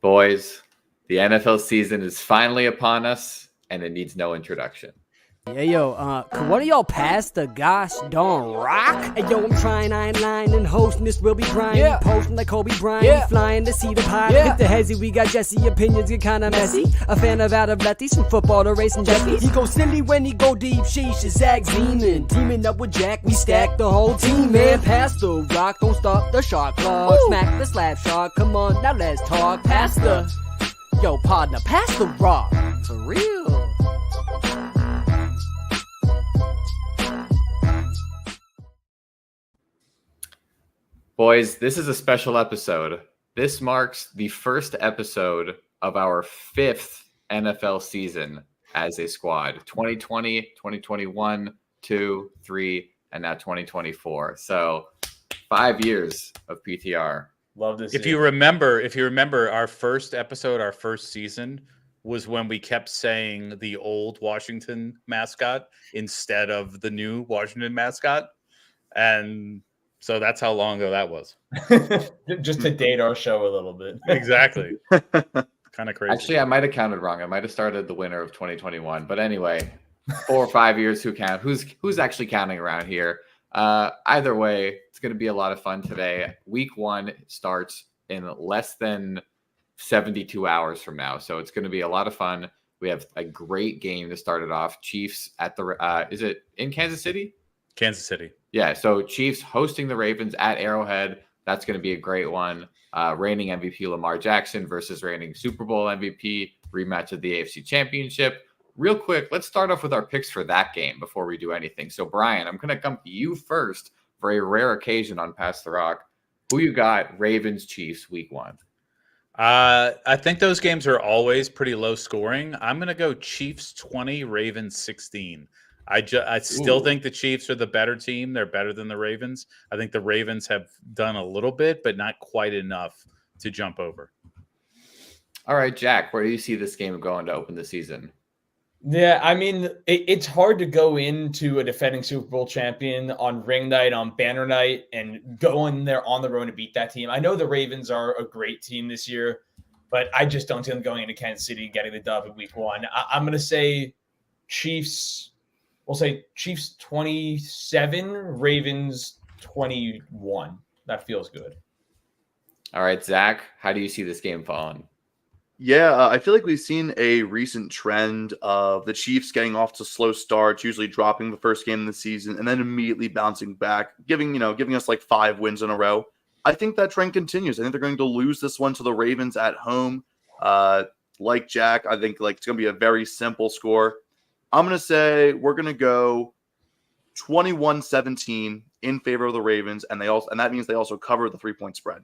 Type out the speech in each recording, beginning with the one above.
Boys, the NFL season is finally upon us, and it needs no introduction. Yeah, yo, could one of y'all pass the gosh darn rock? Hey, yo, I'm trying, I ain't lying, and hosting this will be Brian. Yeah. Posting like Kobe Bryant, yeah. Flying to see the pie. Yeah. Hit the hezzy, we got Jesse, opinions get kinda messy. A fan of out of lefties, from football to racing Jeffy. He goes silly when he go deep, sheesh, is Zach Zeman. Teaming up with Jack, we stack the whole team, man. Pass the rock, don't stop the shot clock. Woo. Smack the slap shot, come on, now let's talk. Pass the, yo, partner, pass the rock. For real. Boys, this is a special episode. This marks the first episode of our 5th NFL season as a squad. 2020, 2021, 2, 3, and now 2024. So 5 years of PTR. Love this. If you remember our first episode, our first season was when we kept saying the old Washington mascot instead of the new Washington mascot. And so that's how long ago that was. Just to date our show a little bit. Exactly. Kind of crazy. Actually, I might have counted wrong. I might have started the winter of 2021. But anyway, 4 or 5 years, who count? Who's actually counting around here? Either way, it's going to be a lot of fun today. Week 1 starts in less than 72 hours from now. So it's going to be a lot of fun. We have a great game to start it off. Chiefs at the is it in Kansas City? Kansas City. Yeah, so Chiefs hosting the Ravens at Arrowhead. That's going to be a great one. Reigning MVP Lamar Jackson versus reigning Super Bowl MVP, rematch of the AFC Championship. Real quick, let's start off with our picks for that game before we do anything. So, Brian, I'm going to come to you first for a rare occasion on Pass the Rock. Who you got, Ravens, Chiefs, week 1? I think those games are always pretty low scoring. I'm going to go Chiefs 20, Ravens 16. I still think the Chiefs are the better team. They're better than the Ravens. I think the Ravens have done a little bit, but not quite enough to jump over. All right, Jack, where do you see this game going to open the season? Yeah, I mean, it's hard to go into a defending Super Bowl champion on ring night, on banner night, and go in there on the road to beat that team. I know the Ravens are a great team this year, but I just don't see them going into Kansas City and getting the dub in week 1. I'm going to say Chiefs. We'll say Chiefs 27, Ravens 21. That feels good. All right, Zach, how do you see this game falling? Yeah, I feel like we've seen a recent trend of the Chiefs getting off to slow starts, usually dropping the first game of the season and then immediately bouncing back, giving us like 5 wins in a row. I think that trend continues. I think they're going to lose this one to the Ravens at home. Like Jack, I think it's going to be a very simple score. I'm going to say we're going to go 21-17 in favor of the Ravens, and that means they also cover the 3-point spread.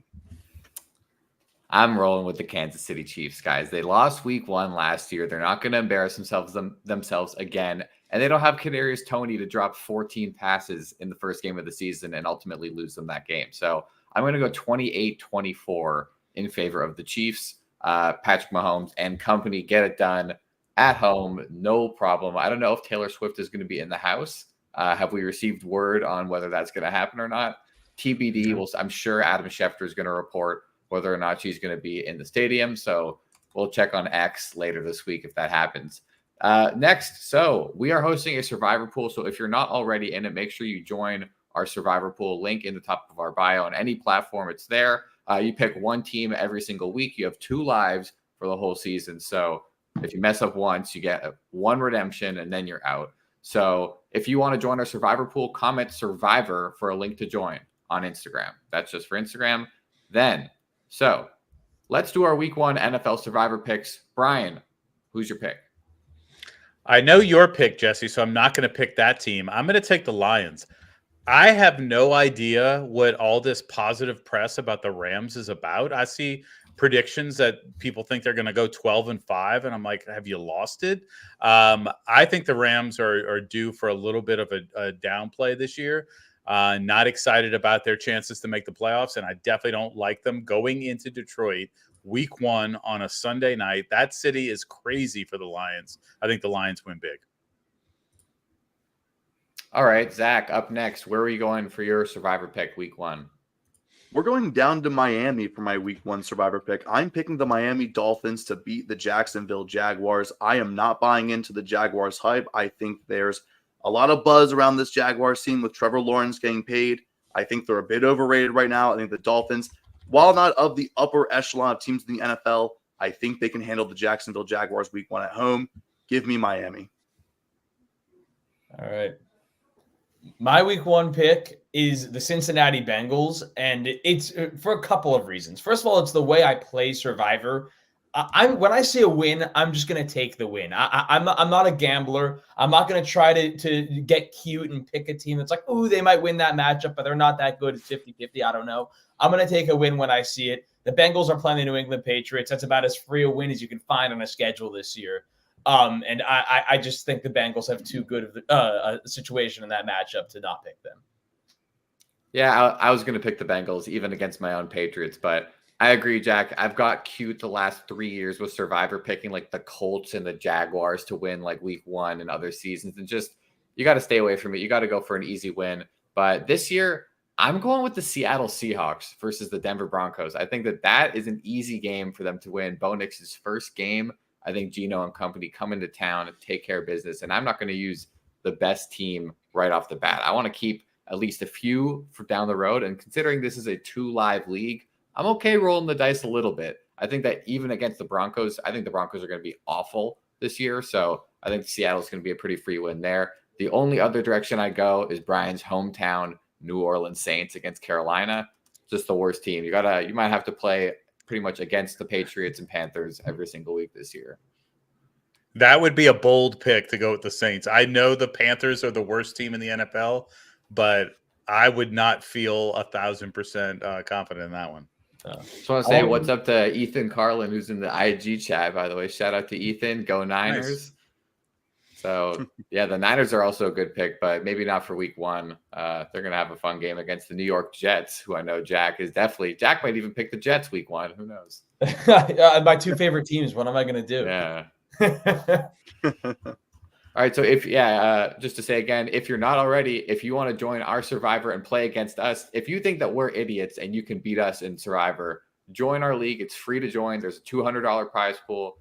I'm rolling with the Kansas City Chiefs, guys. They lost week 1 last year. They're not going to embarrass themselves again, and they don't have Kadarius Toney to drop 14 passes in the first game of the season and ultimately lose them that game. So I'm going to go 28-24 in favor of the Chiefs. Patrick Mahomes and company get it done. At home, no problem. I don't know if Taylor Swift is going to be in the house. Have we received word on whether that's going to happen or not? TBD. I'm sure Adam Schefter is going to report whether or not she's going to be in the stadium. So we'll check on X later this week if that happens. Next, so we are hosting a Survivor Pool. So if you're not already in it, make sure you join our Survivor Pool link in the top of our bio on any platform. It's there. You pick one team every single week. You have 2 lives for the whole season. So if you mess up once, you get 1 redemption and then you're out. So if you want to join our Survivor Pool, comment Survivor for a link to join on Instagram. That's just for Instagram. So let's do our week 1 NFL Survivor picks. Brian, who's your pick? I know your pick, Jesse, so I'm not going to pick that team. I'm going to take the Lions. I have no idea what all this positive press about the Rams is about. I see predictions that people think they're going to go 12-5, and I'm like, have you lost it? I think the Rams are due for a little bit of a downplay this year. Not excited about their chances to make the playoffs, and I definitely don't like them going into Detroit week 1 on a Sunday night. That city is crazy for the Lions. I think the Lions win big. All right, Zach, up next. Where are you going for your Survivor pick week 1? We're going down to Miami for my week 1 survivor pick. I'm picking the Miami Dolphins to beat the Jacksonville Jaguars. I am not buying into the Jaguars hype. I think there's a lot of buzz around this Jaguars team with Trevor Lawrence getting paid. I think they're a bit overrated right now. I think the Dolphins, while not of the upper echelon of teams in the NFL, I think they can handle the Jacksonville Jaguars week 1 at home. Give me Miami. All right. My week 1 pick is the Cincinnati Bengals, and it's for a couple of reasons. First of all, it's the way I play Survivor. When I see a win, I'm just going to take the win. I'm not a gambler. I'm not going to try to get cute and pick a team that's like, oh, they might win that matchup, but they're not that good. It's 50-50. I don't know. I'm going to take a win when I see it. The Bengals are playing the New England Patriots. That's about as free a win as you can find on a schedule this year. And I just think the Bengals have too good of a situation in that matchup to not pick them. Yeah, I was going to pick the Bengals even against my own Patriots, but I agree, Jack. I've got cute the last 3 years with Survivor picking like the Colts and the Jaguars to win like week 1 and other seasons. And just, you got to stay away from it. You got to go for an easy win. But this year, I'm going with the Seattle Seahawks versus the Denver Broncos. I think that is an easy game for them to win. Bo Nix's first game. I think Gino and company come into town and take care of business. And I'm not going to use the best team right off the bat. I want to keep at least a few for down the road. And considering this is a 2 live league, I'm okay rolling the dice a little bit. I think that even against the Broncos, I think the Broncos are going to be awful this year. So I think Seattle's going to be a pretty free win there. The only other direction I go is Brian's hometown New Orleans Saints against Carolina. Just the worst team. You might have to play pretty much against the Patriots and Panthers every single week this year. That would be a bold pick to go with the Saints. I know the Panthers are the worst team in the NFL, but I would not feel 1,000% confident in that one. Just want to say what's up to Ethan Carlin, who's in the IG chat, by the way. Shout out to Ethan. Go Niners. Nice. So, yeah, the Niners are also a good pick, but maybe not for week 1. They're going to have a fun game against the New York Jets, who I know Jack might even pick the Jets week 1. Who knows? My 2 favorite teams. What am I going to do? Yeah. All right. So just to say again, if you're not already, if you want to join our Survivor and play against us, if you think that we're idiots and you can beat us in Survivor, join our league. It's free to join. There's a $200 prize pool.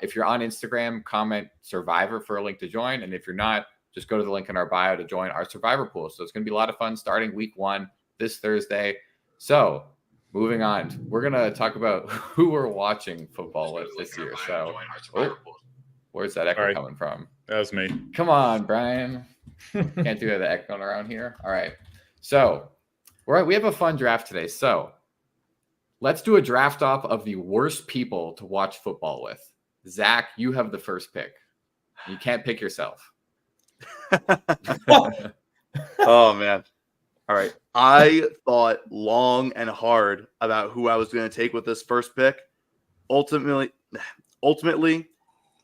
If you're on Instagram, comment Survivor for a link to join. And if you're not, just go to the link in our bio to join our Survivor pool. So it's going to be a lot of fun starting week 1 this Thursday. So moving on, we're going to talk about who we're watching football with this year. So where's that echo coming from? That was me. Come on, Brian. Can't do the echoing around here. All right. So we have a fun draft today. So let's do a draft off of the worst people to watch football with. Zach, you have the first pick. You can't pick yourself. Oh, man. All right. I thought long and hard about who I was going to take with this first pick. Ultimately,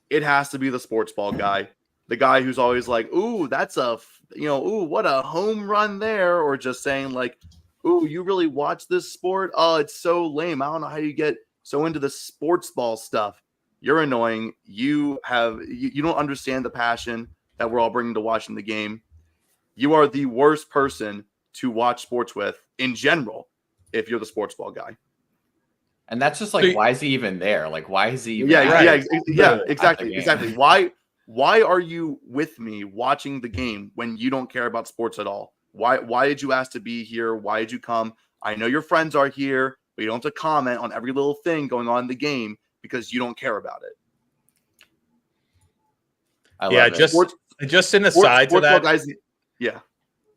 it has to be the sports ball guy. The guy who's always like, ooh, that's what a home run there. Or just saying like, ooh, you really watch this sport? Oh, it's so lame. I don't know how you get so into the sports ball stuff. You're annoying. You don't understand the passion that we're all bringing to watching the game. You are the worst person to watch sports with in general if you're the sports ball guy. And that's just like, why is he even there? Like, why is he even exactly. Why are you with me watching the game when you don't care about sports at all? Why did you ask to be here? Why did you come? I know your friends are here, but you don't have to comment on every little thing going on in the game because you don't care about it. Just an aside to that. Guys,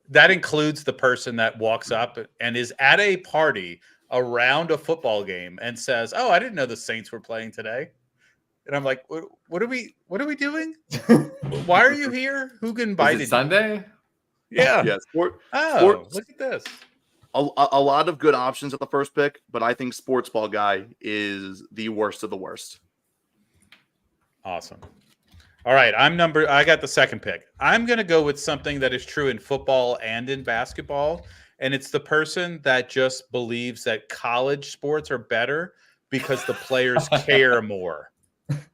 that includes the person that walks up and is at a party around a football game and says, "Oh, I didn't know the Saints were playing today." And I'm like, "What are we doing? Why are you here? Who invited you?" Sunday? Yeah. Yes. Look at this. A lot of good options at the first pick, but I think sports ball guy is the worst of the worst. Awesome. All right, I got the second pick. I'm going to go with something that is true in football and in basketball, and it's the person that just believes that college sports are better because the players care more.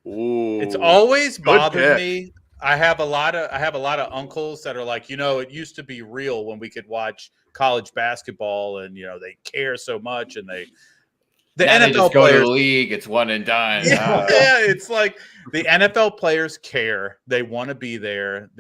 Ooh, it's always bothered me. I have a lot of uncles that are like, it used to be real when we could watch college basketball, and they care so much, and the Now they NFL just go to players. the league. It's one and done. Yeah, it's like the NFL players care. They want to be there.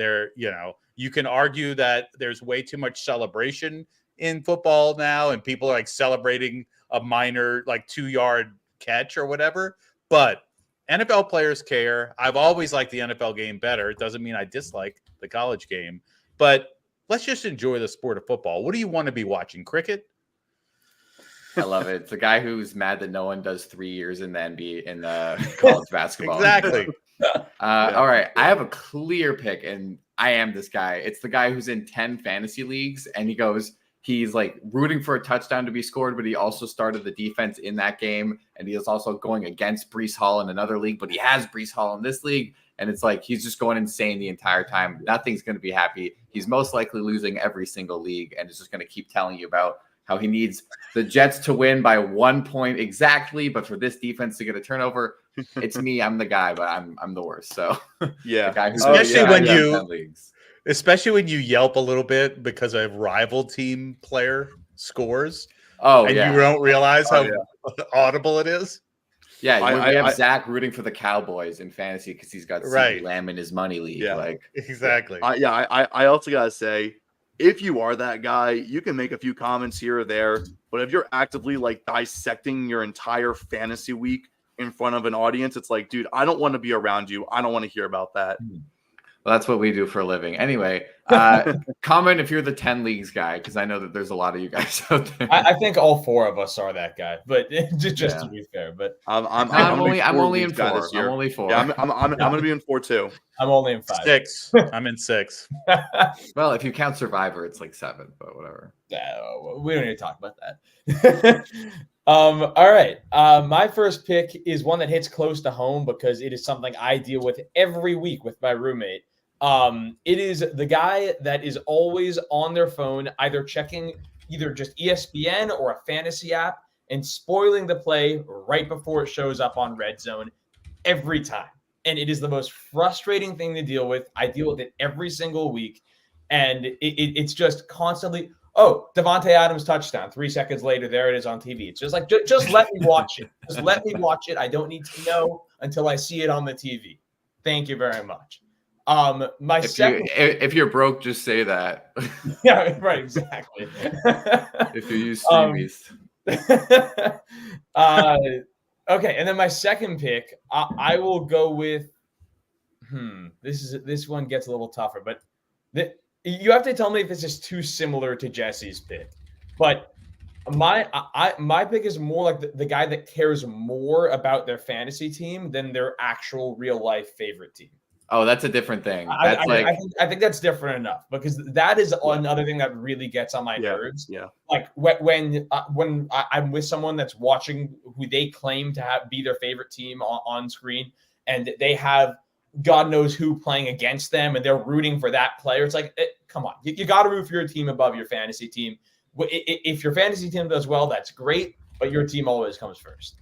You can argue that there's way too much celebration in football now, and people are like celebrating a minor, like 2-yard catch or whatever. But NFL players care. I've always liked the NFL game better. It doesn't mean I dislike the college game, but let's just enjoy the sport of football. What do you want to be watching? Cricket? I love it. It's the guy who's mad that no one does 3 years in the NBA in the college basketball. Exactly. All right. I have a clear pick, and I am this guy. It's the guy who's in 10 fantasy leagues, and he's like rooting for a touchdown to be scored, but he also started the defense in that game, and he is also going against Breece Hall in another league, but he has Breece Hall in this league, and it's like he's just going insane the entire time. Nothing's going to be happy. He's most likely losing every single league, and is just going to keep telling you about how he needs the Jets to win by 1 point exactly, but for this defense to get a turnover. It's me. I'm the guy, but I'm the worst. So Yeah. the guy who's Especially when you yelp a little bit because a rival team player scores, Oh, and yeah. you don't realize how audible it is. Yeah, I- we have I- Zach rooting for the Cowboys in fantasy because he's got Right. CeeDee Lamb in his money league. Yeah. Like, Exactly. I also gotta say, if you are that guy, you can make a few comments here or there, but if you're actively like dissecting your entire fantasy week in front of an audience, it's like, dude, I don't want to be around you. I don't want to hear about that. well, that's what we do for a living. Anyway, comment if you're the 10 leagues guy, because I know that there's a lot of you guys out there. I think all 4 of us are that guy, but just Yeah. to be fair, but I'm only in 4. I'm only 4. Yeah, I'm gonna be in 4 too. I'm only in 5. 6. I'm in 6. Well, if you count Survivor, it's like 7, but whatever. No, we don't need to talk about that. All right. My first pick is one that hits close to home because it is something I deal with every week with my roommate. It is the guy that is always on their phone, either checking either just ESPN or a fantasy app and spoiling the play right before it shows up on Red Zone every time. And it is the most frustrating thing to deal with. I deal with it every single week. And it's just constantly, oh, Devontae Adams touchdown. 3 seconds later, there it is on TV. It's just like, just let me watch it. Just let me watch it. I don't need to know until I see it on the TV. Thank you very much. If you're broke, just say that. Yeah, right, exactly. If you use Streamies. Okay, and then my second pick, I will go with. This one gets a little tougher, but you have to tell me if this is too similar to Jesse's pick. But my pick is more like the guy that cares more about their fantasy team than their actual real life favorite team. Oh, that's a different thing. That's I think that's different enough because that is another thing that really gets on my nerves. Yeah. Like when I'm with someone that's watching who they claim to be their favorite team on screen, and they have God knows who playing against them, and they're rooting for that player. It's like, come on, you got to root for your team above your fantasy team. If your fantasy team does well, that's great, but your team always comes first.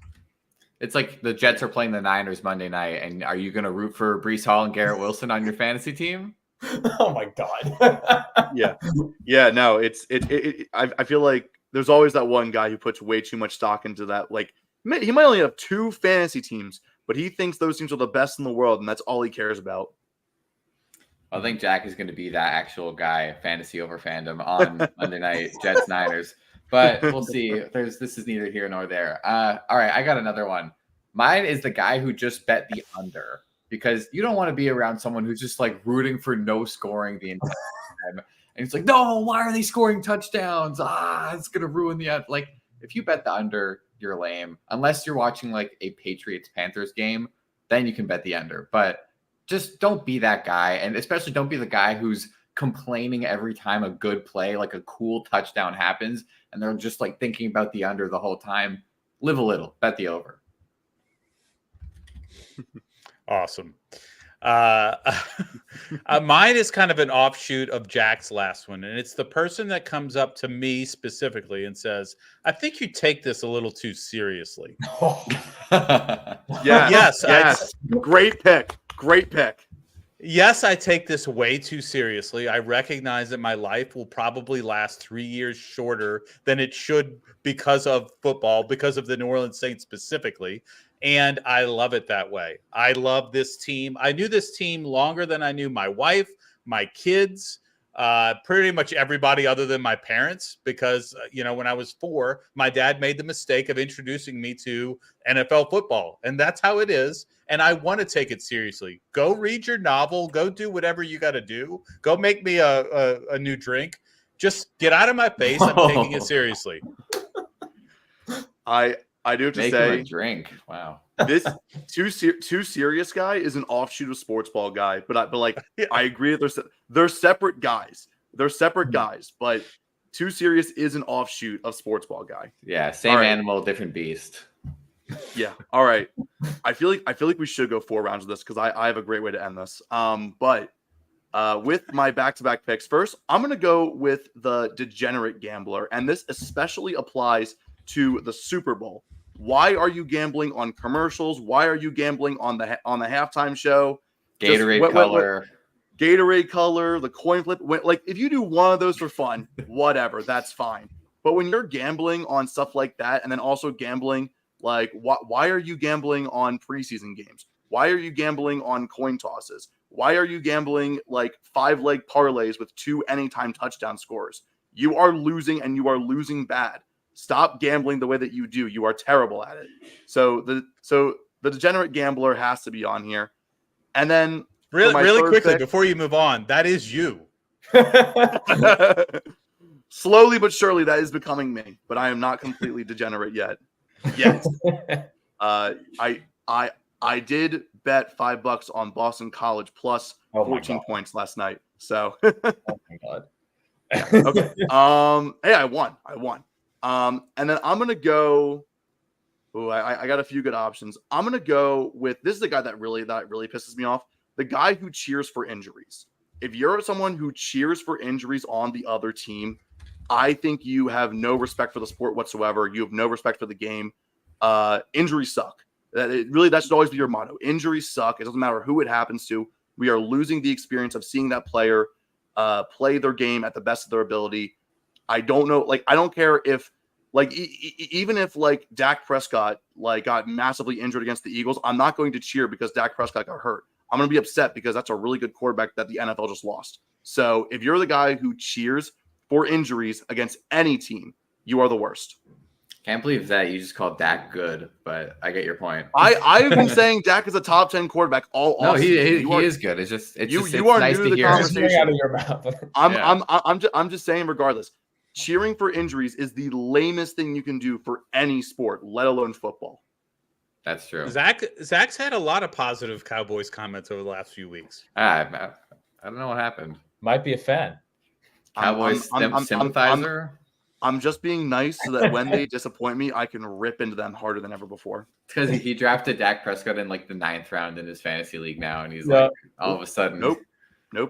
It's like the Jets are playing the Niners Monday night, and are you going to root for Breece Hall and Garrett Wilson on your fantasy team? Oh my God. Yeah. No, I feel like there's always that one guy who puts way too much stock into that. Like he might only have 2 fantasy teams, but he thinks those teams are the best in the world, and that's all he cares about. I think Jack is going to be that actual guy, fantasy over fandom, on Monday night, Jets Niners. But we'll see. This is neither here nor there. All right, I got another one. Mine is the guy who just bet the under, because you don't want to be around someone who's just like rooting for no scoring the entire time. And it's like, no, why are they scoring touchdowns? It's going to ruin the end. Like, if you bet the under, you're lame. Unless you're watching like a Patriots-Panthers game, then you can bet the under. But just don't be that guy. And especially don't be the guy who's complaining every time a good play, like a cool touchdown happens, and they're just like thinking about the under the whole time. Live a little, bet the over. Awesome. Mine is kind of an offshoot of Jack's last one, and it's the person that comes up to me specifically and says, I think you take this a little too seriously. Yes. Great pick. Yes, I take this way too seriously. I recognize that my life will probably last 3 years shorter than it should because of football, because of the New Orleans Saints specifically. And I love it that way. I love this team. I knew this team longer than I knew my wife, my kids, pretty much everybody other than my parents, because, when I was 4, my dad made the mistake of introducing me to NFL football. And that's how it is. And I want to take it seriously. Go read your novel. Go do whatever you got to do. Go make me a new drink. Just get out of my face. I'm taking it seriously. I do have to Make him say, a drink. Wow. this too serious guy is an offshoot of sports ball guy, but Yeah. I agree that they're separate guys. They're separate guys, but too serious is an offshoot of sports ball guy. Yeah, same All right. animal, different beast. Yeah. All right. I feel like we should go 4 rounds of this because I have a great way to end this. But with my back-to-back picks, first I'm gonna go with the degenerate gambler, and this especially applies to the Super Bowl. Why are you gambling on commercials? Why are you gambling on the halftime show? Gatorade color. Gatorade color, the coin flip. Like, if you do one of those for fun, whatever, that's fine. But when you're gambling on stuff like that, and then also gambling, like, why are you gambling on preseason games? Why are you gambling on coin tosses? Why are you gambling like 5-leg parlays with 2 anytime touchdown scores? You are losing, and you are losing bad. Stop gambling the way that you do. You are terrible at it. So the degenerate gambler has to be on here. And then Really quickly, pick, before you move on, that is you. slowly but surely, that is becoming me. But I am not completely degenerate yet. Yes. I did bet $5 on Boston College plus 14 points last night. So Oh my God. okay. Hey, I won. And then I'm gonna go. Oh, I got a few good options. I'm gonna go with this is the guy that really pisses me off. The guy who cheers for injuries. If you're someone who cheers for injuries on the other team, I think you have no respect for the sport whatsoever. You have no respect for the game. Injuries suck. That should always be your motto. Injuries suck. It doesn't matter who it happens to. We are losing the experience of seeing that player play their game at the best of their ability. I don't know. Like, I don't care if, like, even if like Dak Prescott like got massively injured against the Eagles, I'm not going to cheer because Dak Prescott got hurt. I'm going to be upset because that's a really good quarterback that the NFL just lost. So if you're the guy who cheers for injuries against any team, you are the worst. Can't believe that you just called Dak good, but I get your point. I've been saying Dak is a top 10 quarterback all No, offseason. he You is good. It's just you it's are nice new to to the hear. conversation. Just coming out of your mouth. I'm just saying, regardless, cheering for injuries is the lamest thing you can do for any sport, let alone football. That's true. Zach's had a lot of positive Cowboys comments over the last few weeks. I don't know what happened. Might be a fan. Cowboys I'm sympathizer. I'm just being nice so that when they disappoint me, I can rip into them harder than ever before. Because he drafted Dak Prescott in like the 9th round in his fantasy league now, and he's like all of a sudden. Nope.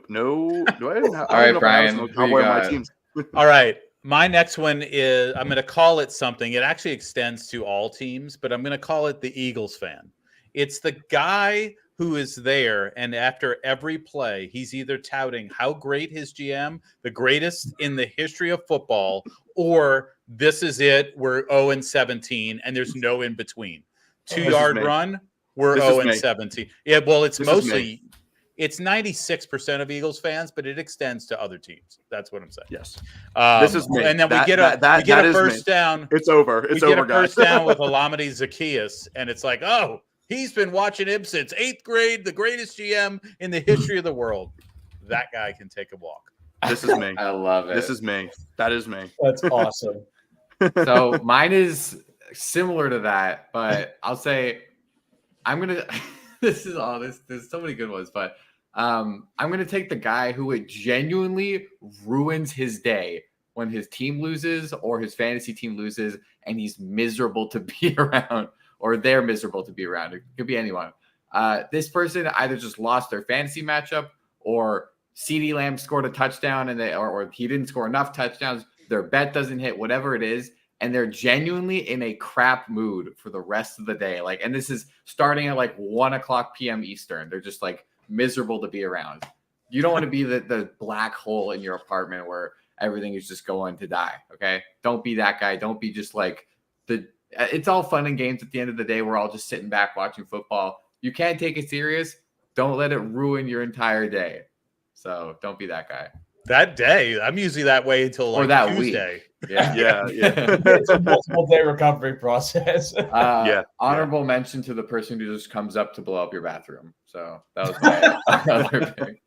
No. Do I even have, All right, Brian, who you Cowboy on my got? teams. All right. My next one is I'm going to call it something. It actually extends to all teams, but I'm going to call it the Eagles fan. It's the guy who is there, and after every play, he's either touting how great his GM, the greatest in the history of football, or this is it, we're 0-17, and there's no in between. 2-yard run, we're 0-17. Yeah, well, it's mostly. It's 96% of Eagles fans, but it extends to other teams. That's what I'm saying. Yes. This is me. And then we get a first down. It's over. It's over, guys. First down with Olamide Zaccheaus, and it's like, oh, he's been watching him since 8th grade, the greatest GM in the history of the world. That guy can take a walk. This is me. I love it. This is me. That is me. That's awesome. So mine is similar to that, but I'll say I'm gonna. There's so many good ones, but I'm gonna take the guy who it genuinely ruins his day when his team loses or his fantasy team loses, and he's miserable to be around, or they're miserable to be around. It could be anyone. This person either just lost their fantasy matchup, or CeeDee Lamb scored a touchdown and or he didn't score enough touchdowns. Their bet doesn't hit, whatever it is. And they're genuinely in a crap mood for the rest of the day. Like, and this is starting at like 1:00 p.m. Eastern. They're just like miserable to be around. You don't want to be the black hole in your apartment where everything is just going to die. Okay. Don't be that guy. Don't be just like it's all fun and games at the end of the day. We're all just sitting back watching football. You can't take it serious. Don't let it ruin your entire day. So don't be that guy. That day, I'm usually that way until like that Tuesday. Yeah. Yeah. It's a multiple day recovery process. Honorable mention to the person who just comes up to blow up your bathroom. So that was my other pick.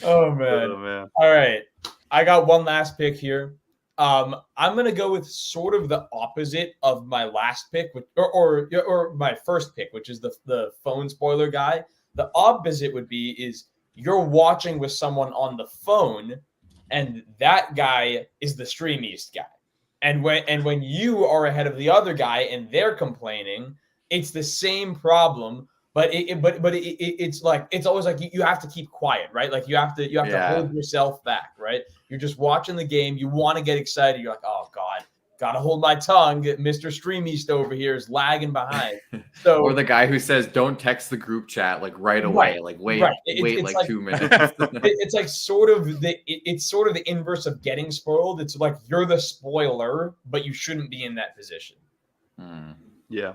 Oh man. Oh, man. All right. I got one last pick here. I'm gonna go with sort of the opposite of my last pick, or my first pick, which is the phone spoiler guy. The opposite would be is you're watching with someone on the phone, and that guy is the Stream East guy. And when you are ahead of the other guy and they're complaining, it's the same problem. But it's like it's always like you have to keep quiet, right? Like you have to hold yourself back, right? You're just watching the game. You want to get excited. You're like, oh God, gotta hold my tongue. Mr. Stream East over here is lagging behind. So or the guy who says, "Don't text the group chat like right away." Right, like wait it's like 2 minutes. it's like sort of the inverse of getting spoiled. It's like you're the spoiler, but you shouldn't be in that position. Yeah.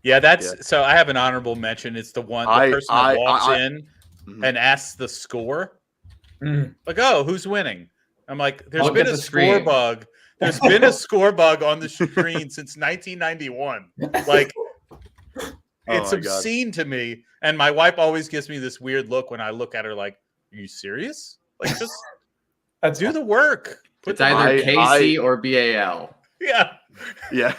Yeah, so I have an honorable mention. It's the person that walks in and asks the score. Like, oh, who's winning? I'm like, there's been a score bug. There's been a score bug on the screen since 1991. Like, it's obscene to me. And my wife always gives me this weird look when I look at her like, are you serious? Like, just do the work. It's either KC or BAL. Yeah. Yeah.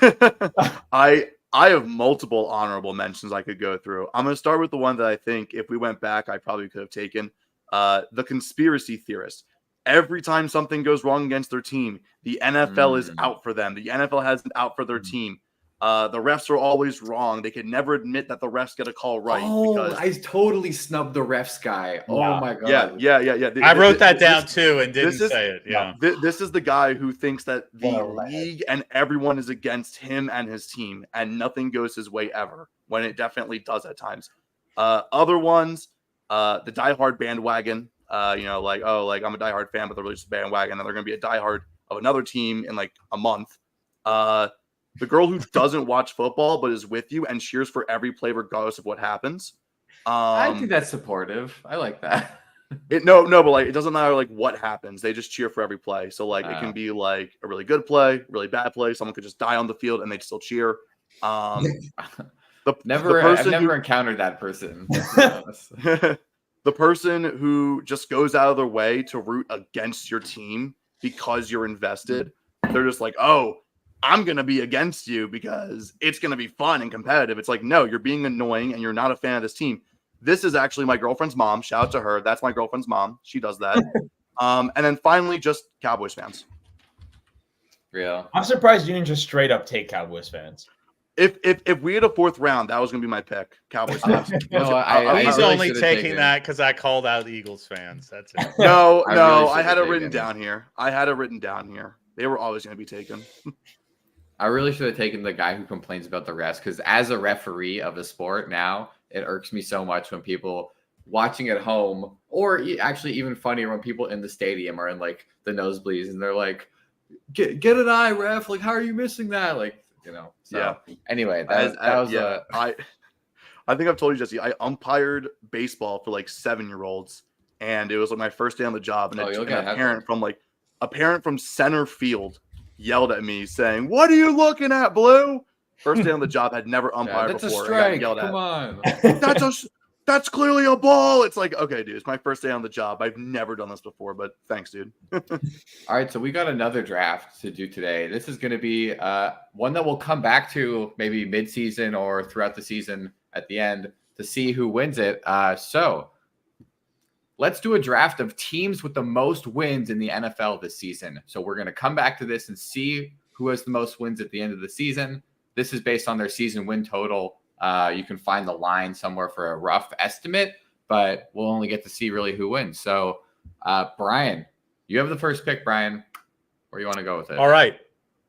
I have multiple honorable mentions I could go through. I'm going to start with the one that I think if we went back, I probably could have taken. The conspiracy theorist. Every time something goes wrong against their team, the NFL is out for them. The NFL has it out for their team. The refs are always wrong. They can never admit that the refs get a call right. Oh, I totally snubbed the refs guy. Oh my God. Yeah. I wrote that down too and didn't say it. Yeah. This is the guy who thinks that the league and everyone is against him and his team, and nothing goes his way ever, when it definitely does at times. Other ones, the diehard bandwagon. I'm a diehard fan, but they're really just a bandwagon, and they're going to be a diehard of another team in like a month. The girl who doesn't watch football but is with you and cheers for every play regardless of what happens. I think that's supportive. I like that. But like it doesn't matter like what happens. They just cheer for every play. So like it can be like a really good play, really bad play. Someone could just die on the field and they'd still cheer. I've never encountered that person. The person who just goes out of their way to root against your team because you're invested. They're just like, oh, I'm going to be against you because it's going to be fun and competitive. It's like, no, you're being annoying and you're not a fan of this team. This is actually my girlfriend's mom. Shout out to her. That's my girlfriend's mom. She does that. And then finally, just Cowboys fans. Real. I'm surprised you didn't just straight up take Cowboys fans. If we had a fourth round, that was going to be my pick. Cowboys fans. He's only taking that because I called out Eagles fans. That's it. No, I had it written down here. They were always going to be taken. I really should have taken the guy who complains about the refs, because as a referee of a sport now, it irks me so much when people watching at home, or actually even funnier when people in the stadium are in like the nosebleeds and they're like, get an eye, ref. Like, how are you missing that? Like, So anyway, I think I've told you, Jesse, I umpired baseball for like 7-year-olds, and it was like my first day on the job, and a parent from center field yelled at me saying, "What are you looking at, Blue?" First day on the job, had never umpired that's before. A strike. Yelled Come at. on. That's clearly a ball. It's like, okay, dude, it's my first day on the job. I've never done this before, but thanks, dude. All right, so we got another draft to do today. This is going to be one that we'll come back to maybe mid-season or throughout the season at the end to see who wins it. So let's do a draft of teams with the most wins in the NFL this season. So we're going to come back to this and see who has the most wins at the end of the season. This is based on their season win total. You can find the line somewhere for a rough estimate, but we'll only get to see really who wins. So, Brian, you have the first pick, Brian. Where you want to go with it? All right.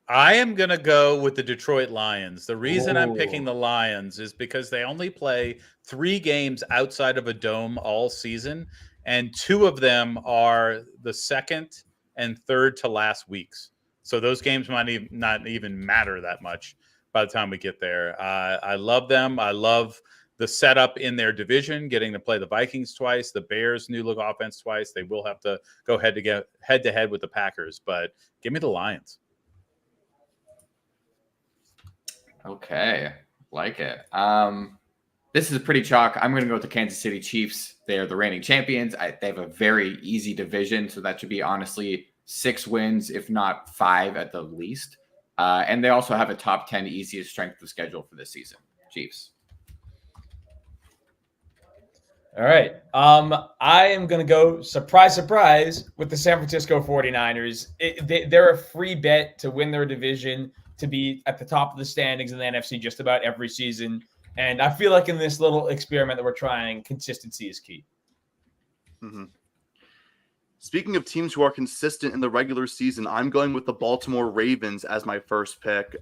I am going to go with the Detroit Lions. The reason I'm picking Ooh. the Lions is because they only play 3 games outside of a dome all season, and 2 of them are the second and third to last weeks. So those games might not even matter that much by the time we get there. I love them. I love the setup in their division, getting to play the Vikings twice, the Bears' new look offense twice. They will have to go head to head with the Packers, but give me the Lions. Okay, like it. This is a pretty chalk. I'm going to go with the Kansas City Chiefs. They are the reigning champions. They have a very easy division, so that should be honestly 6 wins, if not 5 at the least. And they also have a top 10 easiest strength of schedule for this season. Chiefs. All right. I am going to go surprise, surprise with the San Francisco 49ers. They're a free bet to win their division, to be at the top of the standings in the NFC just about every season. And I feel like in this little experiment that we're trying, consistency is key. Mm-hmm. Speaking of teams who are consistent in the regular season, I'm going with the Baltimore Ravens as my first pick.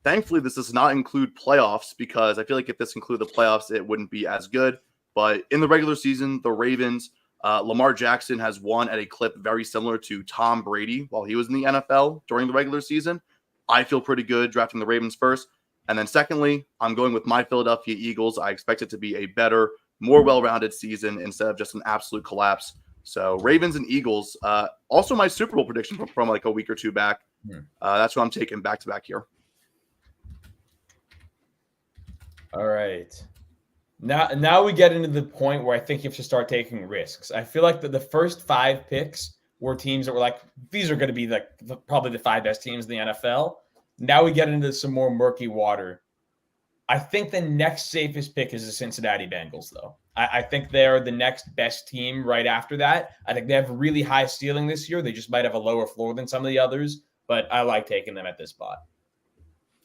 Thankfully, this does not include playoffs, because I feel like if this included the playoffs, it wouldn't be as good. But in the regular season, the Ravens, Lamar Jackson has won at a clip very similar to Tom Brady while he was in the NFL during the regular season. I feel pretty good drafting the Ravens first. And then secondly, I'm going with my Philadelphia Eagles. I expect it to be a better, more well-rounded season instead of just an absolute collapse. So Ravens and Eagles, also my Super Bowl prediction from like a week or two back. That's what I'm taking back-to-back here. All right. Now we get into the point where I think you have to start taking risks. I feel like the first 5 picks were teams that were like, these are going to be like probably the 5 best teams in the NFL. Now we get into some more murky water. I think the next safest pick is the Cincinnati Bengals, though. I think they're the next best team right after that. I think they have a really high ceiling this year. They just might have a lower floor than some of the others, but I like taking them at this spot.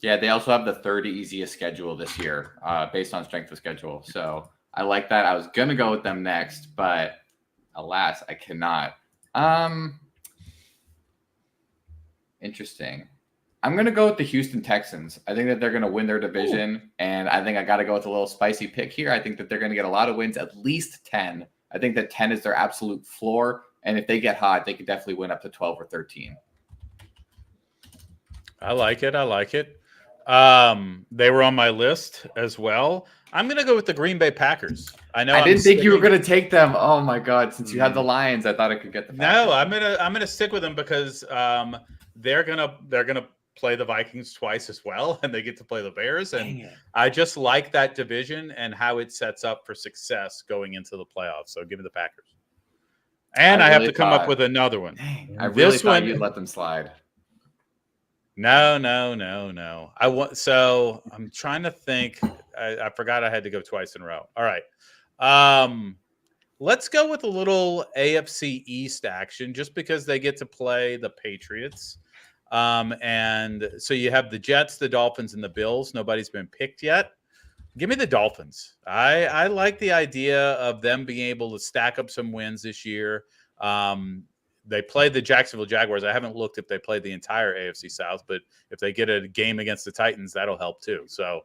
Yeah, they also have the 3rd easiest schedule this year based on strength of schedule. So I like that. I was going to go with them next, but alas, I cannot. Interesting. I'm going to go with the Houston Texans. I think that they're going to win their division, and I think I got to go with a little spicy pick here. I think that they're going to get a lot of wins, at least 10. I think that 10 is their absolute floor, and if they get hot, they could definitely win up to 12 or 13. I like it. They were on my list as well. I'm going to go with the Green Bay Packers. I didn't think you were going to take them. Oh my God. Since you had the Lions, I thought I could get the Packers. No, I'm going to stick with them because they're going to play the Vikings twice as well, and they get to play the Bears. And I just like that division and how it sets up for success going into the playoffs. So give me the Packers. And I have to come up with another one. I really thought you'd let them slide. No. I'm trying to think. I forgot I had to go twice in a row. All right. Let's go with a little AFC East action just because they get to play the Patriots. And so you have the Jets, the Dolphins, and the Bills. Nobody's been picked yet. Give me the Dolphins. I like the idea of them being able to stack up some wins this year. They played the Jacksonville Jaguars. I haven't looked if they played the entire AFC South, but if they get a game against the Titans, that'll help too. So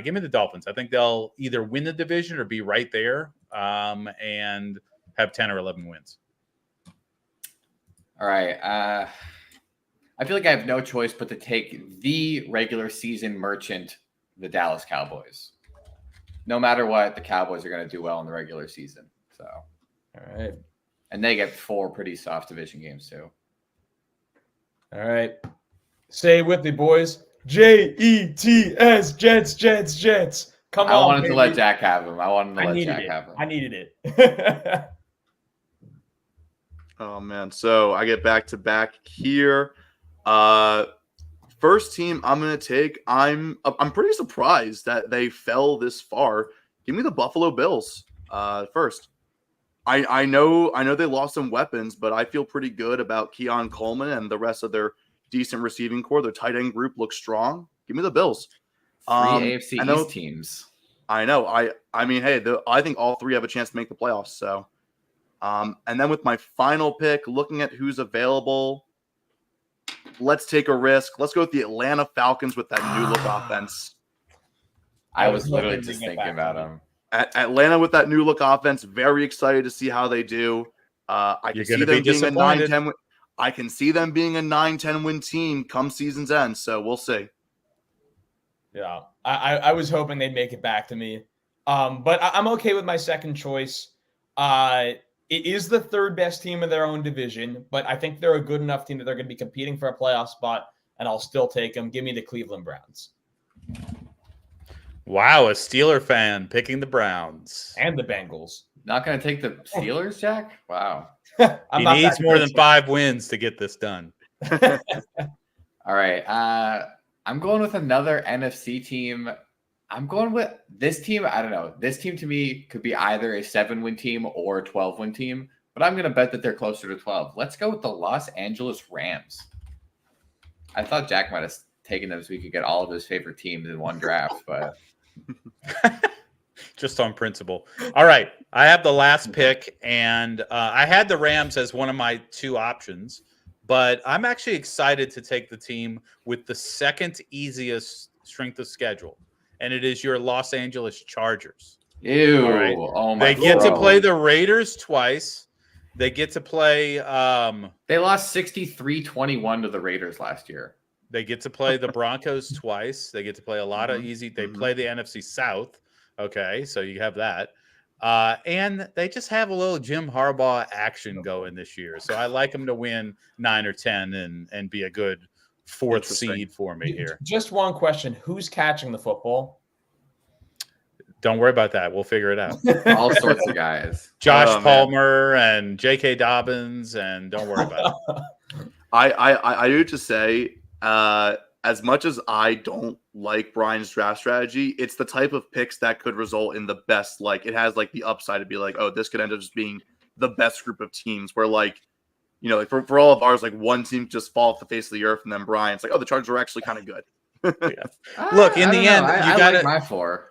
give me the Dolphins. I think they'll either win the division or be right there and have 10 or 11 wins. All right. I feel like I have no choice but to take the regular season merchant, the Dallas Cowboys. No matter what, the Cowboys are going to do well in the regular season. So, all right. And they get 4 pretty soft division games too. All right. Say it with me, boys. Jets, Jets. Come on, I wanted baby. to let Jack have him. I needed it. Oh, man. So I get back to back here. First team I'm going to take, I'm pretty surprised that they fell this far. Give me the Buffalo Bills first. I know they lost some weapons, but I feel pretty good about Keon Coleman and the rest of their decent receiving core. Their tight end group looks strong. Give me the Bills. 3 AFC East teams. I know. I mean, hey, I think all 3 have a chance to make the playoffs. So, and then with my final pick, looking at who's available, let's take a risk. Let's go with the Atlanta Falcons with that new look offense. I was literally hoping to just get thinking back about to him. Atlanta with that new look offense. Very excited to see how they do. I can You're see gonna them be being a disappointed. 9-10 win. I can see them being a 9-10 win team come season's end. So we'll see. Yeah, I was hoping they'd make it back to me. But I'm okay with my second choice. It is the third best team in their own division, but I think they're a good enough team that they're going to be competing for a playoff spot, and I'll still take them. Give me the Cleveland Browns. Wow, a Steeler fan picking the Browns. And the Bengals. Not going to take the Steelers, Jack? Wow. I'm He not needs that more than crazy. 5 wins to get this done. All right. I'm going with another NFC team. I'm going with this team. I don't know. This team to me could be either a 7-win team or a 12-win team, but I'm going to bet that they're closer to 12. Let's go with the Los Angeles Rams. I thought Jack might have taken them so we could get all of his favorite teams in one draft, but Just on principle. All right. I have the last pick, and I had the Rams as one of my 2 options, but I'm actually excited to take the team with the second easiest strength of schedule, and it is your Los Angeles Chargers. ew. All right. Oh my They get to God. play the Raiders twice. They get to play They lost 63-21 to the Raiders last year. they get to play the Broncos twice. They get to play a lot of Mhm. easy. They Mhm. play the NFC South. Okay, so you have that. And they just have a little Jim Harbaugh action going this year. So I like them to win 9 or 10 and be a good 4th Interesting. seed for me here. Just one question. Who's catching the football? Don't worry about that. We'll figure it out. All sorts of guys. Josh Oh, man. Palmer and J.K. Dobbins, and don't worry about it. I do to say, as much as I don't like Brian's draft strategy, it's the type of picks that could result in the best. Like, it has like the upside to be like, oh, this could end up just being the best group of teams. Where like, you know, like for all of ours, like one team just fall off the face of the earth, and then Brian's like, oh, the Chargers are actually kind of good. Look, in I the don't know. end, I you gotta- like my 4.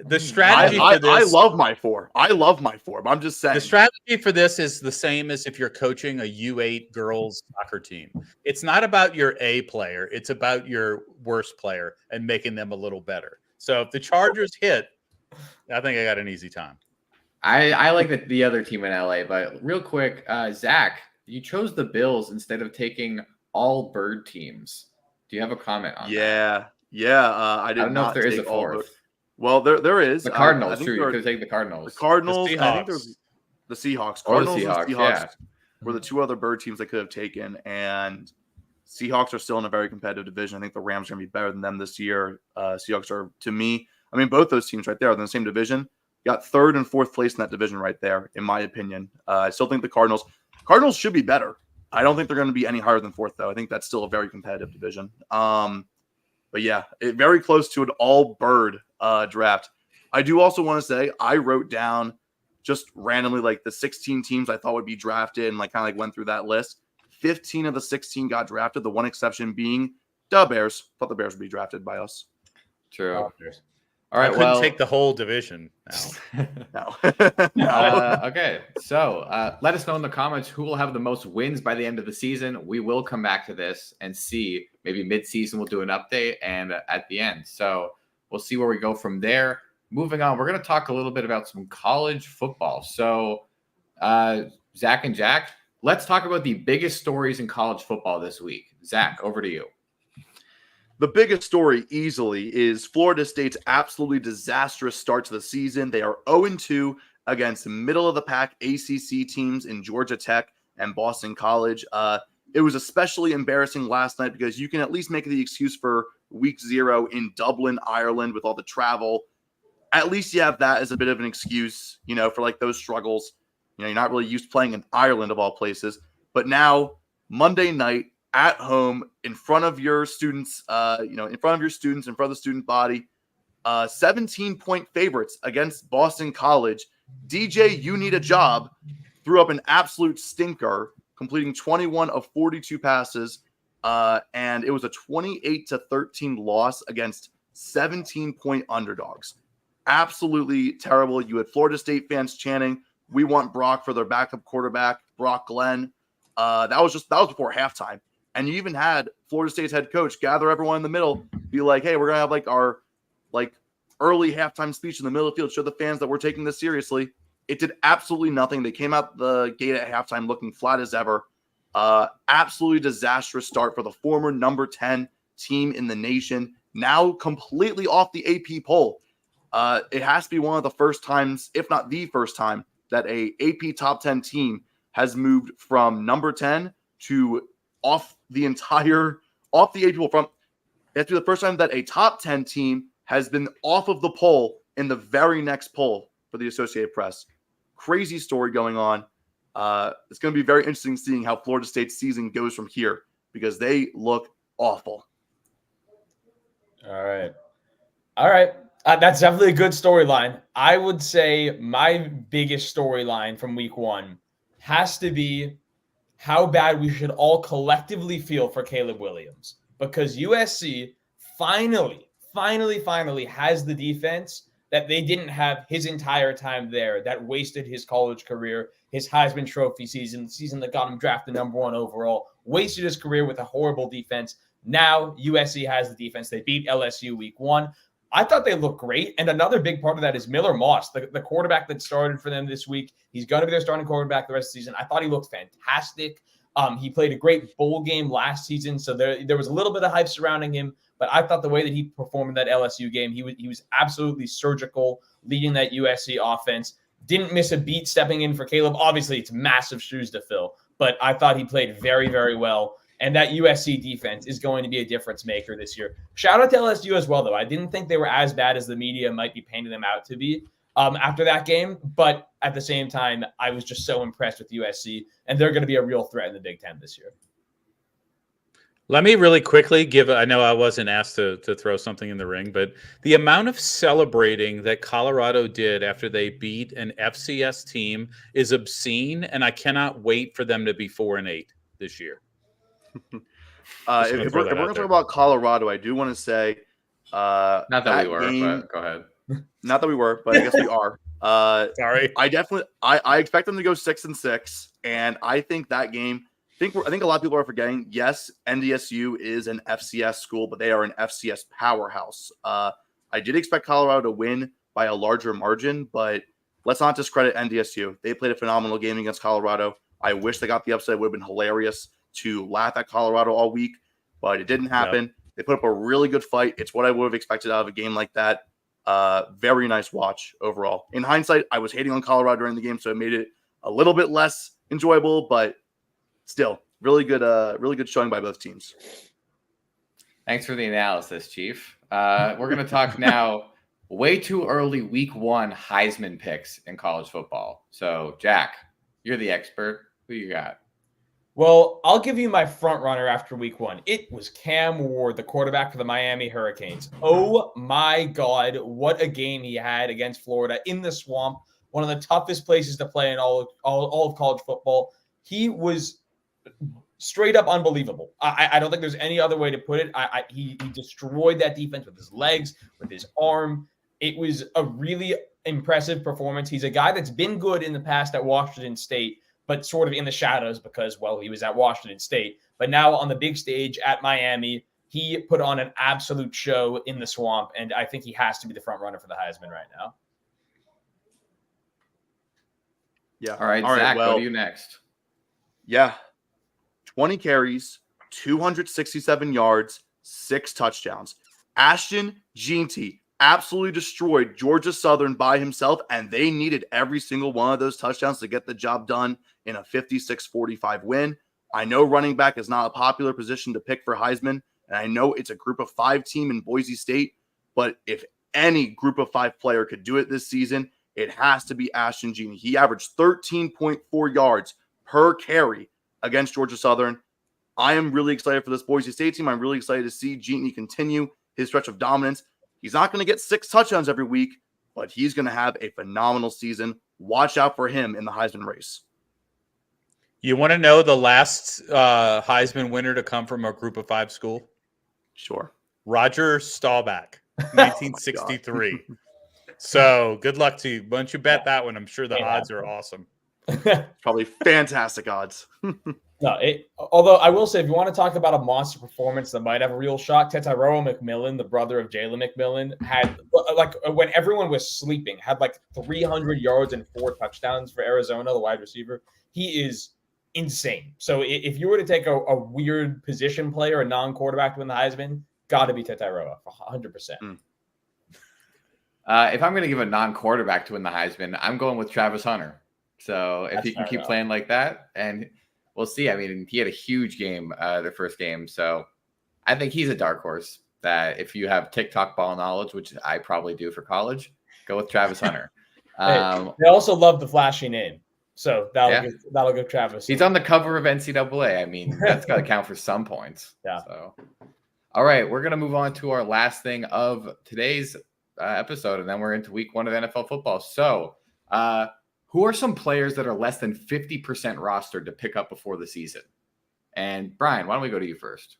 The strategy for this. I love my 4. I love my 4. But I'm just saying. The strategy for this is the same as if you're coaching a U8 girls soccer team. It's not about your A player, it's about your worst player and making them a little better. So if the Chargers hit, I think I got an easy time. I like the other team in LA, but real quick, Zach, you chose the Bills instead of taking all bird teams. Do you have a comment on that? Yeah. I did I don't know if not there is a take all fourth. Well, there is. The I Cardinals, think true. You there are- could have taken the Cardinals. The Cardinals. The I think Seahawks. there's the Seahawks. Or the Cardinals and Seahawks, Seahawks yeah. were the 2 other bird teams they could have taken, and Seahawks are still in a very competitive division. I think the Rams are going to be better than them this year. Seahawks are, to me, I mean, both those teams right there are in the same division. You got 3rd and 4th place in that division right there, in my opinion. I still think the Cardinals should be better. I don't think they're going to be any higher than 4th, though. I think that's still a very competitive division. But yeah, very close to an all bird draft. I do also want to say I wrote down just randomly like the 16 teams I thought would be drafted and like kind of like went through that list. 15 of the 16 got drafted. The one exception being the Bears. Thought the Bears would be drafted by us. True. Oh, All I right, couldn't well, take the whole division now. No. No. okay. So let us know in the comments who will have the most wins by the end of the season. We will come back to this and see. Maybe mid-season we'll do an update and at the end. So we'll see where we go from there. Moving on, we're going to talk a little bit about some college football. So Zach and Jack, let's talk about the biggest stories in college football this week. Zach, over to you. The biggest story easily is Florida State's absolutely disastrous start to the season. They are 0-2 against middle-of-the-pack ACC teams in Georgia Tech and Boston College. It was especially embarrassing last night because you can at least make the excuse for week 0 in Dublin, Ireland with all the travel. At least you have that as a bit of an excuse, you know, for like those struggles. You know, you're not really used to playing in Ireland of all places. But now, Monday night, at home, in front of your students, in front of your students, in front of the student body, 17-point favorites against Boston College. DJ, you need a job, threw up an absolute stinker, completing 21 of 42 passes, and it was a 28-13 loss against 17-point underdogs. Absolutely terrible. You had Florida State fans chanting, "We want Brock for their backup quarterback, Brock Glenn." That was before halftime. And you even had Florida State's head coach gather everyone in the middle, be like, hey, we're going to have like our like early halftime speech in the middle of the field, show the fans that we're taking this seriously. It did absolutely nothing. They came out the gate at halftime looking flat as ever. Absolutely disastrous start for the former number 10 team in the nation, now completely off the AP poll. It has to be one of the first times, if not the first time, that a AP top 10 team has moved from number 10 to off the AP poll. It has to be the first time that a top 10 team has been off of the poll in the very next poll for the Associated Press. Crazy story going on. It's going to be very interesting seeing how Florida State's season goes from here because they look awful. All right. That's definitely a good storyline. I would say my biggest storyline from week 1 has to be how bad we should all collectively feel for Caleb Williams, because USC finally has the defense that they didn't have his entire time there, that wasted his college career, his Heisman Trophy season, the season that got him drafted number 1 overall, wasted his career with a horrible defense. Now USC has the defense. They beat LSU week 1. I thought they looked great. And another big part of that is Miller Moss, the quarterback that started for them this week. He's going to be their starting quarterback the rest of the season. I thought he looked fantastic. He played a great bowl game last season, so there was a little bit of hype surrounding him. But I thought the way that he performed in that LSU game, he was absolutely surgical, leading that USC offense. Didn't miss a beat stepping in for Caleb. Obviously, it's massive shoes to fill, but I thought he played very, very well. And that USC defense is going to be a difference maker this year. Shout out to LSU as well, though. I didn't think they were as bad as the media might be painting them out to be after that game. But at the same time, I was just so impressed with USC, and they're going to be a real threat in the Big Ten this year. Let me really quickly I know I wasn't asked to throw something in the ring, but the amount of celebrating that Colorado did after they beat an FCS team is obscene, and I cannot wait for them to be 4-8 this year. If we're going to talk about Colorado, I do want to say not that we were, but go ahead. Not that we were, but I guess we are. Sorry. I expect them to go 6-6, and I think that game. I think a lot of people are forgetting. Yes, NDSU is an FCS school, but they are an FCS powerhouse. I did expect Colorado to win by a larger margin, but let's not discredit NDSU. They played a phenomenal game against Colorado. I wish they got the upset. It would have been hilarious to laugh at Colorado all week, but it didn't happen. Yep. They put up a really good fight. It's what I would have expected out of a game like that. Very nice watch overall. In hindsight, I was hating on Colorado during the game, so it made it a little bit less enjoyable, but still really good showing by both teams. Thanks for the analysis, Chief. We're going to talk now way too early week 1 Heisman picks in college football. So, Jack, you're the expert. Who you got? Well, I'll give you my front runner after week 1. It was Cam Ward, the quarterback for the Miami Hurricanes. Oh my God, what a game he had against Florida in the Swamp, one of the toughest places to play in all of college football. He was straight up unbelievable. I don't think there's any other way to put it. He destroyed that defense with his legs, with his arm. It was a really impressive performance. He's a guy that's been good in the past at Washington State, but sort of in the shadows because, well, he was at Washington State. But now on the big stage at Miami, he put on an absolute show in the Swamp, and I think he has to be the front runner for the Heisman right now. Yeah. All right, Zach, go to you next. Yeah. 20 carries, 267 yards, 6 touchdowns. Ashton Jeanty absolutely destroyed Georgia Southern by himself, and they needed every single one of those touchdowns to get the job done in a 56-45 win. I know running back is not a popular position to pick for Heisman, and I know it's a group of 5 team in Boise State, but if any group of 5 player could do it this season, it has to be Ashton Jeanty. He averaged 13.4 yards per carry against Georgia Southern. I am really excited for this Boise State team. I'm really excited to see Jeanty continue his stretch of dominance. He's not going to get 6 touchdowns every week, but he's going to have a phenomenal season. Watch out for him in the Heisman race. You want to know the last Heisman winner to come from a group of 5 school? Sure. Roger Staubach, 1963. So good luck to you. Once you bet that one, I'm sure the odds are awesome. Probably fantastic odds. No, although I will say, if you want to talk about a monster performance that might have a real shock, Tetairoa McMillan, the brother of Jalen McMillan, had like when everyone was sleeping, had like 300 yards and 4 touchdowns for Arizona, the wide receiver. He is insane. So if you were to take a weird position player, a non-quarterback to win the Heisman, got to be Tetairoa for 100%. If I'm going to give a non-quarterback to win the Heisman, I'm going with Travis Hunter. So if he can keep playing like that, and we'll see. I mean, he had a huge game, the first game. So I think he's a dark horse that if you have TikTok ball knowledge, which I probably do for college, go with Travis Hunter. They also love the flashy name. So that'll give Travis. He's on the cover of NCAA. I mean, that's got to count for some points. Yeah. So, all right, we're going to move on to our last thing of today's episode, and then we're into week 1 of NFL football. So, who are some players that are less than 50% rostered to pick up before the season? And Brian, why don't we go to you first?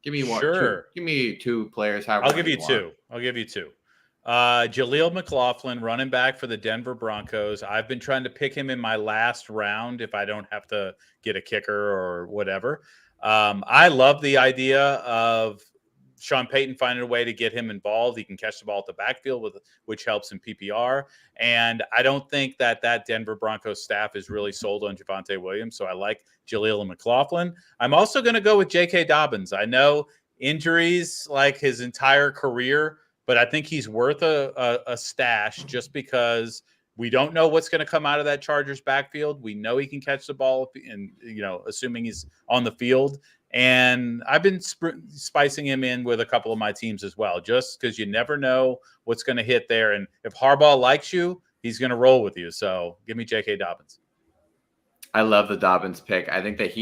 Give me one. Sure. Give me 2 players. I'll give you 2. I'll give you 2. Jaleel McLaughlin, running back for the Denver Broncos. I've been trying to pick him in my last round if I don't have to get a kicker or whatever. I love the idea of Sean Payton finding a way to get him involved. He can catch the ball at the backfield, which helps in PPR. And I don't think that Denver Broncos staff is really sold on Javonte Williams. So I like Jaleel and McLaughlin. I'm also going to go with J.K. Dobbins. I know injuries like his entire career, but I think he's worth a stash just because we don't know what's going to come out of that Chargers backfield. We know he can catch the ball, and assuming he's on the field. And I've been spicing him in with a couple of my teams as well, just because you never know what's going to hit there. And if Harbaugh likes you, he's going to roll with you. So give me J.K. Dobbins. I love the Dobbins pick. I think that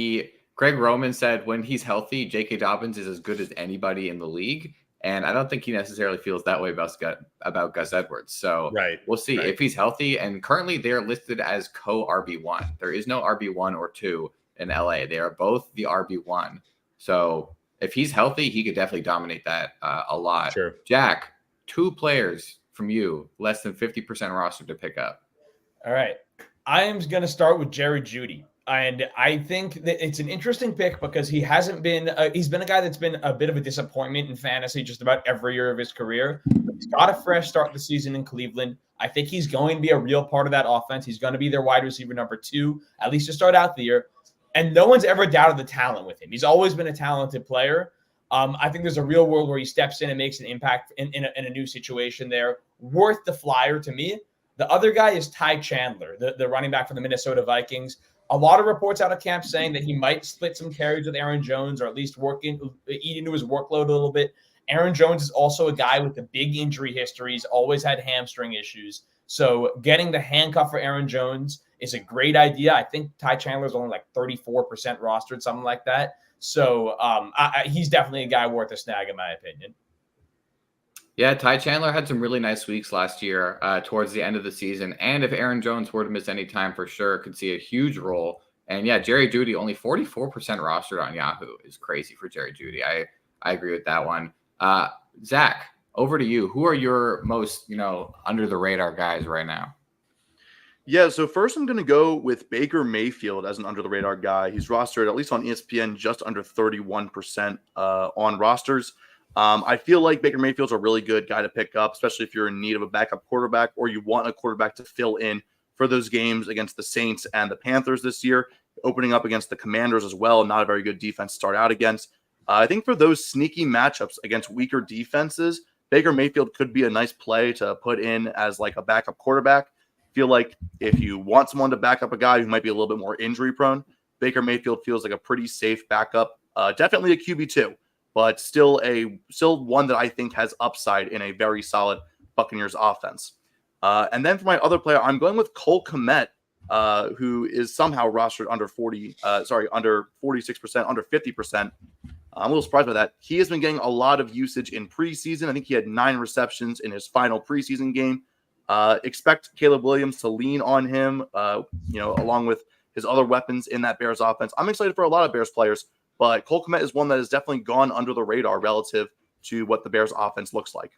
Greg Roman said when he's healthy, J.K. Dobbins is as good as anybody in the league. And I don't think he necessarily feels that way about Gus Edwards. So we'll see if he's healthy. And currently they're listed as co-RB1. There is no RB1 or 2 in LA. They are both the RB1. So if he's healthy, he could definitely dominate that a lot. Sure. Jack, 2 players from you, less than 50% roster to pick up. All right. I am going to start with Jerry Jeudy. And I think that it's an interesting pick because he hasn't been he's been a guy that's been a bit of a disappointment in fantasy just about every year of his career. He's got a fresh start the season in Cleveland. I think he's going to be a real part of that offense. He's going to be their wide receiver number 2, at least to start out the year. And no one's ever doubted the talent with him. He's always been a talented player. I think there's a real world where he steps in and makes an impact in a new situation there. Worth the flyer to me. The other guy is Ty Chandler, the running back for the Minnesota Vikings. A lot of reports out of camp saying that he might split some carries with Aaron Jones or at least eat into his workload a little bit. Aaron Jones is also a guy with a big injury history. He's always had hamstring issues. So getting the handcuff for Aaron Jones is a great idea. I think Ty Chandler's only like 34% rostered, something like that. So he's definitely a guy worth a snag, in my opinion. Yeah, Ty Chandler had some really nice weeks last year towards the end of the season. And if Aaron Jones were to miss any time, for sure, could see a huge role. And yeah, Jerry Jeudy, only 44% rostered on Yahoo is crazy for Jerry Jeudy. I agree with that one. Zach, over to you. Who are your most, under the radar guys right now? Yeah, so first I'm going to go with Baker Mayfield as an under-the-radar guy. He's rostered, at least on ESPN, just under 31% on rosters. I feel like Baker Mayfield's a really good guy to pick up, especially if you're in need of a backup quarterback or you want a quarterback to fill in for those games against the Saints and the Panthers this year, opening up against the Commanders as well. Not a very good defense to start out against. I think for those sneaky matchups against weaker defenses, Baker Mayfield could be a nice play to put in as like a backup quarterback. Feel like if you want someone to back up a guy who might be a little bit more injury prone, Baker Mayfield feels like a pretty safe backup. Definitely a QB2, but still one that I think has upside in a very solid Buccaneers offense. And then for my other player, I'm going with Cole Kmet, who is somehow rostered under 46%, under 50%. I'm a little surprised by that. He has been getting a lot of usage in preseason. I think he had 9 receptions in his final preseason game. Expect Caleb Williams to lean on him, along with his other weapons in that Bears offense. I'm excited for a lot of Bears players, but Cole Kmet is one that has definitely gone under the radar relative to what the Bears offense looks like.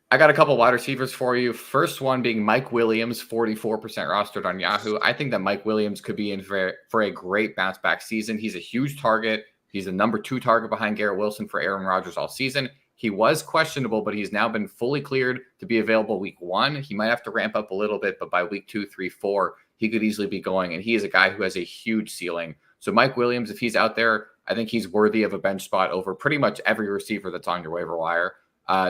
I got a couple wide receivers for you. First one being Mike Williams, 44% rostered on Yahoo. I think that Mike Williams could be in for a great bounce back season. He's a huge target. He's the number 2 target behind Garrett Wilson for Aaron Rodgers all season. He was questionable, but he's now been fully cleared to be available week 1. He might have to ramp up a little bit, but by week 2, 3, 4, he could easily be going. And he is a guy who has a huge ceiling. So Mike Williams, if he's out there, I think he's worthy of a bench spot over pretty much every receiver that's on your waiver wire.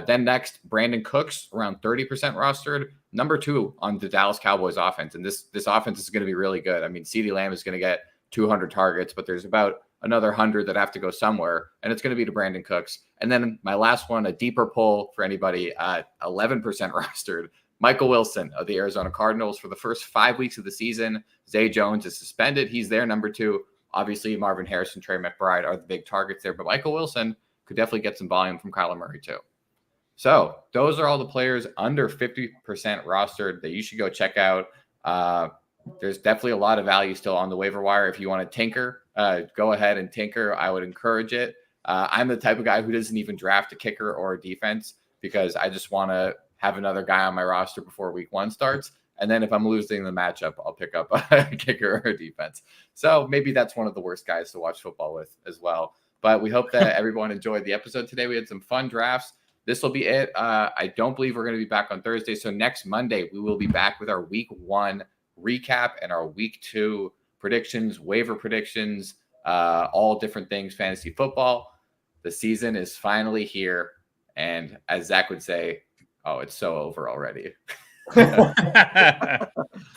Then next, Brandon Cooks, around 30% rostered, number 2 on the Dallas Cowboys offense. And this offense is going to be really good. I mean, CeeDee Lamb is going to get 200 targets, but there's about another 100 that have to go somewhere, and it's going to be to Brandon Cooks. And then my last one, a deeper pull for anybody, 11% rostered, Michael Wilson of the Arizona Cardinals. For the first 5 weeks of the season, Zay Jones is suspended. He's their number 2. Obviously, Marvin Harrison, Trey McBride are the big targets there, but Michael Wilson could definitely get some volume from Kyler Murray too. So those are all the players under 50% rostered that you should go check out. There's definitely a lot of value still on the waiver wire. If you want to tinker, go ahead and tinker. I would encourage it. I'm the type of guy who doesn't even draft a kicker or a defense because I just want to have another guy on my roster before week 1 starts. And then if I'm losing the matchup, I'll pick up a kicker or a defense. So maybe that's one of the worst guys to watch football with as well. But we hope that everyone enjoyed the episode today. We had some fun drafts. This will be it. I don't believe we're going to be back on Thursday. So next Monday, we will be back with our week 1 recap and our week 2 predictions, waiver predictions, all different things, fantasy football. The season is finally here. And as Zach would say, oh, it's so over already.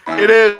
It is.